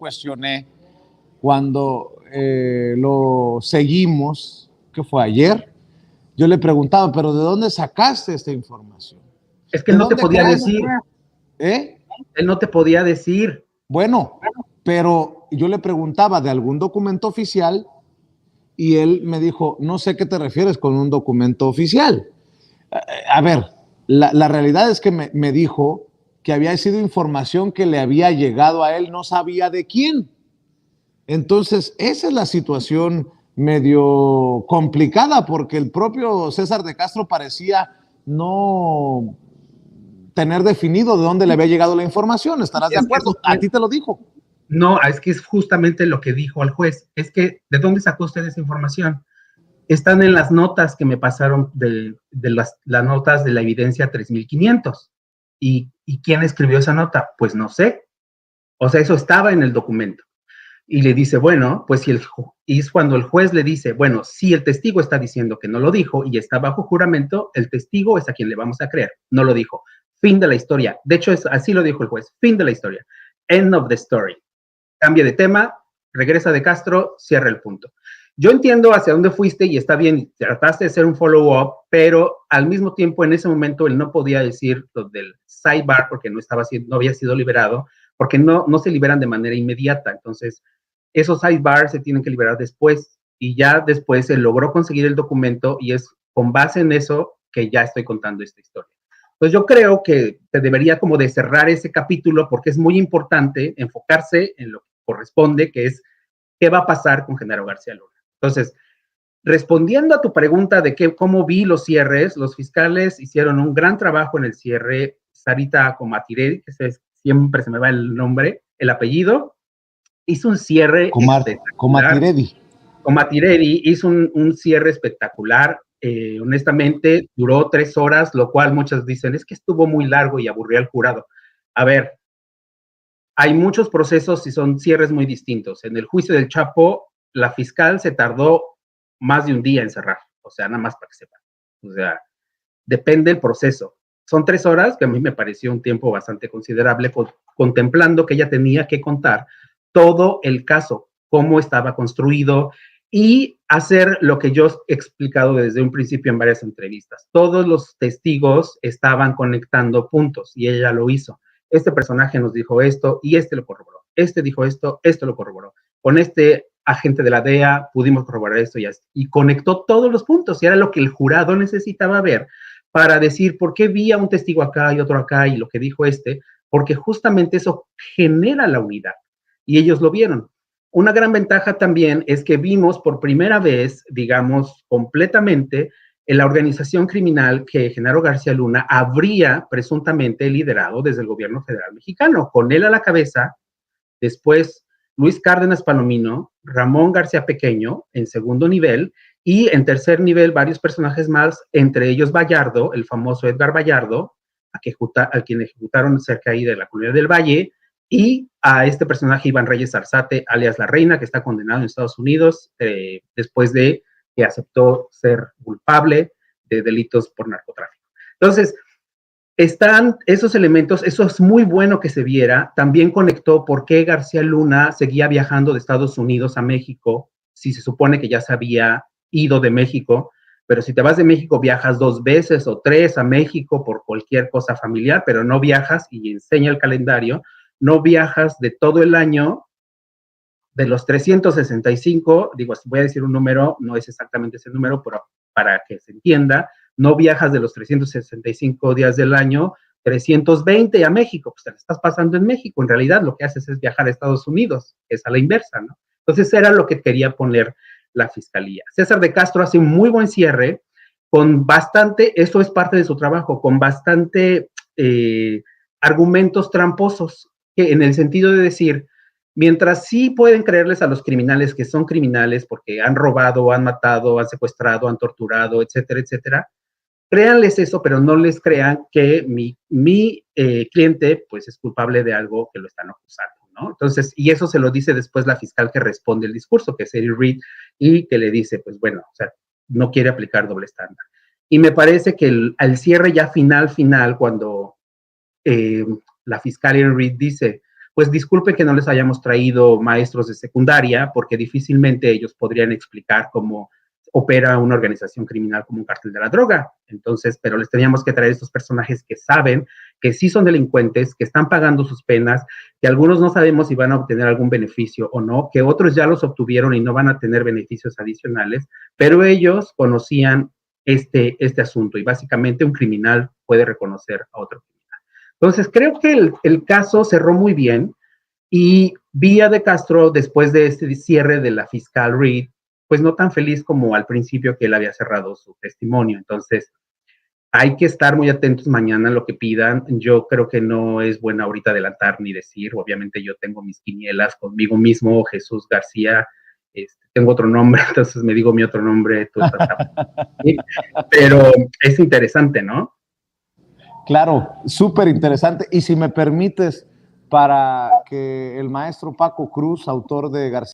cuestioné cuando lo seguimos, ¿qué fue ayer? Yo le preguntaba, ¿pero de dónde sacaste esta información? Es que no te podía decir. ¿Eh? Él no te podía decir. Bueno, pero yo le preguntaba de algún documento oficial y él me dijo, no sé qué te refieres con un documento oficial. A ver, la realidad es que me dijo que había sido información que le había llegado a él, no sabía de quién. Entonces, esa es la situación medio complicada porque el propio César de Castro parecía no tener definido de dónde le había llegado la información. ¿Estarás de acuerdo? A ti te lo dijo. No, es que es justamente lo que dijo al juez. Es que, ¿de dónde sacó usted esa información? Están en las notas que me pasaron de las notas de la evidencia 3500. ¿Y quién escribió esa nota? Pues no sé. O sea, eso estaba en el documento. Y le dice, bueno, pues y es cuando el juez le dice, bueno, si el testigo está diciendo que no lo dijo y está bajo juramento, el testigo es a quien le vamos a creer. No lo dijo. Fin de la historia. De hecho, así lo dijo el juez. Fin de la historia. End of the story. Cambia de tema, regresa de Castro, cierra el punto. Yo entiendo hacia dónde fuiste y está bien, trataste de hacer un follow-up, pero al mismo tiempo en ese momento él no podía decir lo del sidebar porque no había sido liberado, porque no se liberan de manera inmediata. Entonces, esos sidebars se tienen que liberar después y ya después se logró conseguir el documento y es con base en eso que ya estoy contando esta historia. Pues yo creo que te debería como de cerrar ese capítulo porque es muy importante enfocarse en lo que corresponde, que es qué va a pasar con Genaro García Luna. Entonces, respondiendo a tu pregunta de cómo vi los cierres, los fiscales hicieron un gran trabajo en el cierre. Sarita Comatiredi, que siempre se me va el nombre, el apellido, hizo un cierre Comatiredi. Comatiredi hizo un cierre espectacular. Honestamente, duró 3 horas, lo cual muchos dicen, es que estuvo muy largo y aburrió al jurado. A ver, hay muchos procesos y son cierres muy distintos. En el juicio del Chapo, la fiscal se tardó más de un día en cerrar, o sea, nada más para que sepan. O sea, depende del proceso. Son 3 horas, que a mí me pareció un tiempo bastante considerable, contemplando que ella tenía que contar todo el caso, cómo estaba construido y hacer lo que yo he explicado desde un principio en varias entrevistas. Todos los testigos estaban conectando puntos y ella lo hizo. Este personaje nos dijo esto y este lo corroboró. Este dijo esto lo corroboró. Con este agente de la DEA pudimos corroborar esto y conectó todos los puntos y era lo que el jurado necesitaba ver para decir por qué vi a un testigo acá y otro acá y lo que dijo porque justamente eso genera la unidad y ellos lo vieron. Una gran ventaja también es que vimos por primera vez, digamos, completamente en la organización criminal que Genaro García Luna habría presuntamente liderado desde el gobierno federal mexicano, con él a la cabeza, después Luis Cárdenas Palomino, Ramón García Pequeño en segundo nivel y en tercer nivel varios personajes más, entre ellos Vallardo, el famoso Edgar Vallardo, a quien ejecutaron cerca ahí de la comunidad del Valle, y a este personaje Iván Reyes Arzate, alias La Reina, que está condenado en Estados Unidos después de que aceptó ser culpable de delitos por narcotráfico. Entonces, están esos elementos, eso es muy bueno que se viera. También conectó por qué García Luna seguía viajando de Estados Unidos a México, si se supone que ya se había ido de México, pero si te vas de México viajas 2 veces o 3 a México por cualquier cosa familiar, pero no viajas, y enseña el calendario, no viajas de todo el año, de los 365, digo, voy a decir un número, no es exactamente ese número, pero para que se entienda, no viajas de los 365 días del año, 320 a México, pues te lo estás pasando en México. En realidad lo que haces es viajar a Estados Unidos, es a la inversa, ¿no? Entonces era lo que quería poner la fiscalía. César de Castro hace un muy buen cierre, con bastante, eso es parte de su trabajo, con bastante argumentos tramposos, que en el sentido de decir, mientras sí pueden creerles a los criminales que son criminales porque han robado, han matado, han secuestrado, han torturado, etcétera, etcétera, créanles eso, pero no les crean que mi cliente pues es culpable de algo que lo están acusando, ¿no? Entonces, y eso se lo dice después la fiscal que responde el discurso, que es Eddie Reed, y que le dice, pues bueno, o sea, no quiere aplicar doble estándar. Y me parece que al cierre ya final, cuando la fiscal Eddie Reed dice, pues disculpen que no les hayamos traído maestros de secundaria, porque difícilmente ellos podrían explicar cómo opera una organización criminal como un cártel de la droga. Entonces, pero les teníamos que traer estos personajes que saben que sí son delincuentes, que están pagando sus penas, que algunos no sabemos si van a obtener algún beneficio o no, que otros ya los obtuvieron y no van a tener beneficios adicionales, pero ellos conocían este asunto y básicamente un criminal puede reconocer a otro criminal. Entonces, creo que el caso cerró muy bien y Villa de Castro, después de este cierre de la fiscal Reed, pues no tan feliz como al principio que él había cerrado su testimonio. Entonces, hay que estar muy atentos mañana a lo que pidan. Yo creo que no es bueno ahorita adelantar ni decir. Obviamente yo tengo mis quinielas conmigo mismo, Jesús García. Tengo otro nombre, entonces me digo mi otro nombre. Tú estás ¿sí? Pero es interesante, ¿no? Claro, súper interesante. Y si me permites, para que el maestro Paco Cruz, autor de García